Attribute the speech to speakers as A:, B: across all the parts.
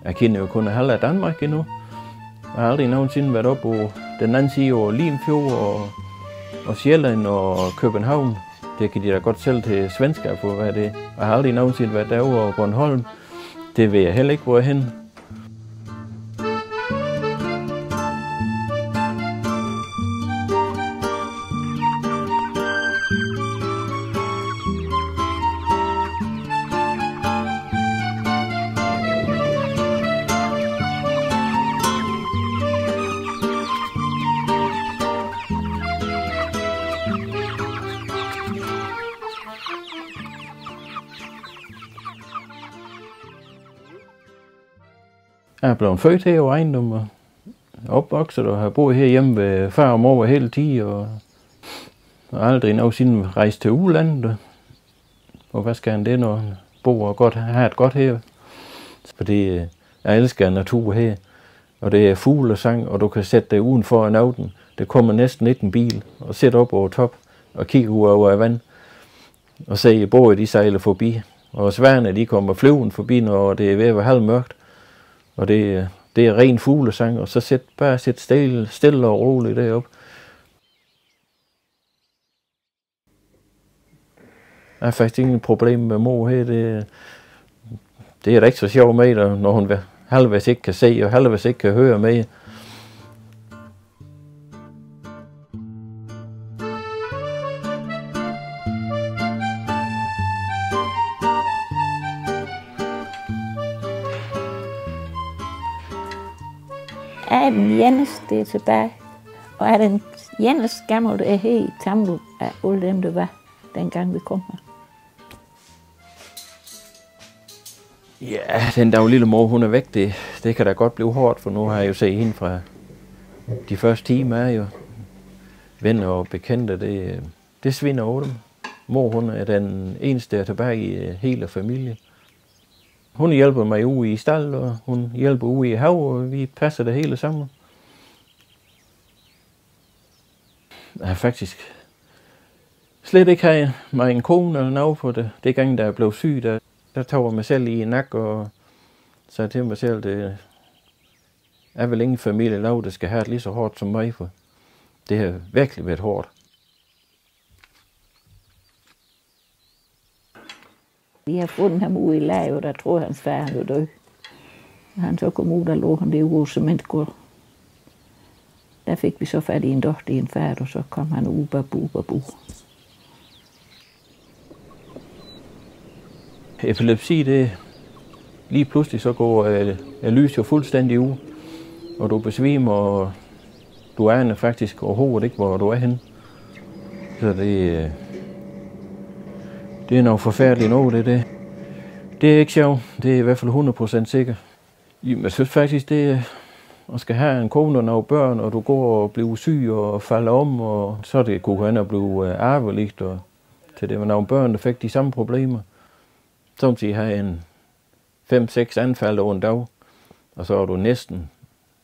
A: Jeg kender jo kun halv af Danmark endnu. Jeg har aldrig nogensinde været oppe på den anden side over Limfjord og Sjælland og København. Det kan de da godt sælge til svensker på, hvad det er. Jeg har aldrig nogensinde været derovre over Bornholm. Det ved jeg heller ikke, hvor jeg er henne. Jeg er blevet født her over ejendommen og opvokset og har boet herhjemme ved far og mor hele tiden og aldrig nogensinde rejst til udlandet. Og hvad skal han det, når han bor og godt, har et godt her? Fordi jeg elsker natur her, og det er fuglesang, og du kan sætte dig udenfor en aften. Det kommer næsten ikke en bil og sætte op over top og kigge ud over vand og se båden de sejler forbi. Og sværene de kommer flyvende forbi, når det er ved at være halvmørkt. Og det er ren fuglesang, og så bare sæt stille og roligt deroppe. Jeg har faktisk ingen problem med mor her. Det er da ikke så sjovt med, når hun halvvejs ikke kan se og halvvejs ikke kan høre med.
B: Jeg er den eneste tilbage, og er den eneste gamle, der er her i Tamdrup af alle dem, der var, dengang vi kom her.
A: Ja, den der lille mor, hun er væk, det kan da godt blive hårdt, for nu har jeg jo set hende fra de første timer, jo. Venner og bekendte, det svinder over dem. Mor, hun er den eneste, der er tilbage i hele familien. Hun hjælper mig ude i stald, og hun hjælper ude i hav, og vi passer det hele sammen. Jeg har faktisk slet ikke haft mig en kone eller noget for det. Det gang, da jeg blev syg, der tog jeg mig selv i nak og sagde til mig selv, det er vel ingen familie, der skal have det lige så hårdt som mig, for det har virkelig været hårdt.
B: Vi har fundet ham ude i lag, og der tror hans far, han var død. Og han så kom ud, der lå han det ude cementgulv. Der fik vi så fat i en dochter i en far, og så kom han ud, babu.
A: Epilepsi, det lige pludselig så går lys jo fuldstændig ud, og du besvimer, og du aner faktisk overhovedet ikke, hvor du er henne. Så det er noget forfærdeligt noget, det. Det er ikke sjovt. Det er i hvert fald 100% sikkert. Jeg synes faktisk, det at skal have en kone og nogle børn, og du går og bliver syg og falder om, og så det kunne han blive arveligt, og til det var nogle børn, der fik de samme problemer. Samtidig har en 5-6 anfald over en dag, og så er du næsten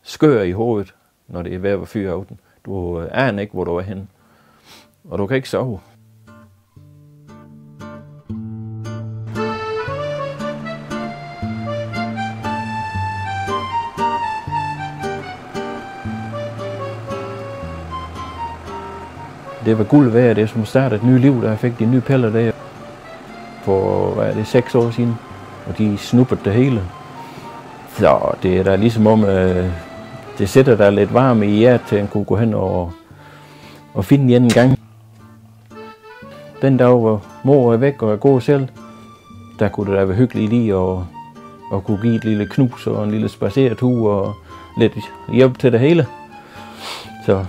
A: skør i hovedet, når det er ved at være fyraften. Du aner ikke, hvor du er henne, og du kan ikke sove. Det var guld værd, det som startede et nyt liv, da jeg fik de nye piller der for 6 år siden, og de snuppede det hele. Så det er da ligesom om, det sætter der lidt varme i hjertet til at kunne gå hen og finde igen en gang. Den dag, hvor mor er væk og er god selv, der kunne det da være hyggeligt lige at kunne give et lille knus og en lille spaceretur og lidt hjælp til det hele. Så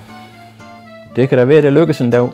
A: det kan da være, at det lykkes en dag.